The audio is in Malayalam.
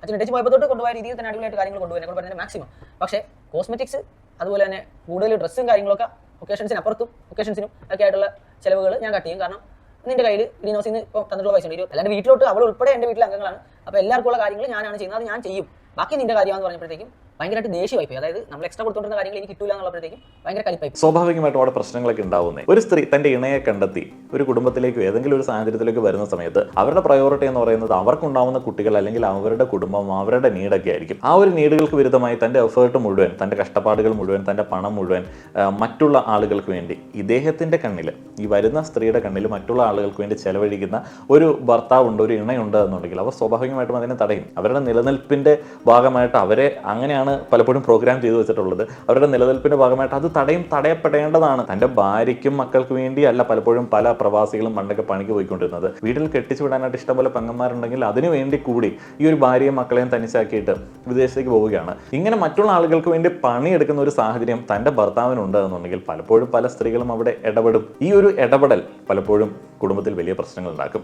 അച്ഛൻ ടച്ച് പോയപ്പോൾ തൊട്ട് കൊണ്ടുപോയ രീതിയിൽ തന്നെ അടിപൊളിയായിട്ട് കാര്യങ്ങൾ കൊണ്ടുപോയി പറഞ്ഞാൽ മാക്സിമം. പക്ഷേ കോസ്മെറ്റിക്സ് അതുപോലെ തന്നെ കൂടുതൽ ഡ്രസ്സും കാര്യങ്ങളൊക്കെ ഒക്കേഷൻസിനും ഒക്കെ ആയിട്ടുള്ള ചിലവുകൾ ഞാൻ കട്ട് ചെയ്യും. കാരണം നിന്റെ കയ്യിൽ ഗ്രീൻ ഹൗസിൽ നിന്ന് ഇപ്പോൾ തന്നിട്ടുള്ള പൈസ ഉണ്ട്. അല്ലാണ്ട് വീട്ടിലോട്ട് അവൾ ഉൾപ്പെടെ എൻ്റെ വീട്ടിലെ അംഗങ്ങളാണ്. അപ്പോൾ എല്ലാവർക്കും ഉള്ള കാര്യങ്ങൾ ഞാനാണ് ചെയ്യുന്നത്, അത് ഞാൻ ചെയ്യും. ബാക്കി നിന്റെ കാര്യമാണെന്ന് പറഞ്ഞപ്പോഴത്തേക്കും ഭയങ്കരമായിട്ട് ദേഷ്യമായി പോയി. അതായത് നമ്മൾ എക്സ്ട്രാ കൊടുത്തുകൊണ്ടിരുന്ന കാര്യങ്ങൾ എനിക്ക് കിട്ടില്ല എന്നുള്ളപ്പോഴത്തേക്കും ഭയങ്കര കലിപ്പായി. സ്വാഭാവികമായിട്ടും അവിടെ പ്രശ്നങ്ങളൊക്കെ ഉണ്ടാവുന്നത്. ഒരു സ്ത്രീ തന്റെ ഇണയെ കണ്ടെത്തി ഒരു കുടുംബത്തിലേക്ക് ഏതെങ്കിലും ഒരു സാഹചര്യത്തിലേക്ക് വരുന്ന സമയത്ത് അവരുടെ പ്രയോറിറ്റി എന്ന് പറയുന്നത് അവർക്കുണ്ടാവുന്ന കുട്ടികൾ അല്ലെങ്കിൽ അവരുടെ കുടുംബം, അവരുടെ നീഡൊക്കെ ആയിരിക്കും. ആ ഒരു നീഡുകൾക്ക് വിരുദ്ധമായി തന്റെ എഫേർട്ട് മുഴുവൻ, തന്റെ കഷ്ടപ്പാടുകൾ മുഴുവൻ, തന്റെ പണം മുഴുവൻ മറ്റുള്ള ആളുകൾക്ക് വേണ്ടി ഇദ്ദേഹത്തിന്റെ കണ്ണിൽ, ഈ വരുന്ന സ്ത്രീയുടെ കണ്ണിൽ മറ്റുള്ള ആളുകൾക്ക് വേണ്ടി ചെലവഴിക്കുന്ന ഒരു ഭർത്താവുണ്ട്, ഒരു ഇണയുണ്ട് എന്നുണ്ടെങ്കിൽ അവർ സ്വാഭാവികമായിട്ടും അതിനെ തടയും. അവരുടെ നിലനിൽപ്പിന്റെ ഭാഗമായിട്ട് അവരെ അങ്ങനെയാണ് പലപ്പോഴും പ്രോഗ്രാം ചെയ്തു വെച്ചിട്ടുള്ളത്. അവരുടെ നിലനിൽപ്പിന്റെ ഭാഗമായിട്ട് അത് തടയപ്പെടേണ്ടതാണ്. തന്റെ ഭാര്യയ്ക്കും മക്കൾക്ക് വേണ്ടിയല്ല പലപ്പോഴും പല പ്രവാസികളും പണ്ടൊക്കെ പണിക്ക് പോയിക്കൊണ്ടിരുന്നത്. വീട്ടിൽ കെട്ടിച്ചു വിടാനായിട്ട് ഇഷ്ടംപോലെ പെങ്ങന്മാരുണ്ടെങ്കിൽ അതിനു വേണ്ടി കൂടി ഈ ഒരു ഭാര്യയും മക്കളെയും തനിച്ചാക്കിയിട്ട് വിദേശത്തേക്ക് പോവുകയാണ്. ഇങ്ങനെ മറ്റുള്ള ആളുകൾക്ക് വേണ്ടി പണിയെടുക്കുന്ന ഒരു സാഹചര്യം തന്റെ ഭർത്താവിനുണ്ട് എന്നുണ്ടെങ്കിൽ പലപ്പോഴും പല സ്ത്രീകളും അവിടെ ഇടപെടും. ഈ ഒരു ഇടപെടൽ പലപ്പോഴും കുടുംബത്തിൽ വലിയ പ്രശ്നങ്ങൾ ഉണ്ടാക്കും.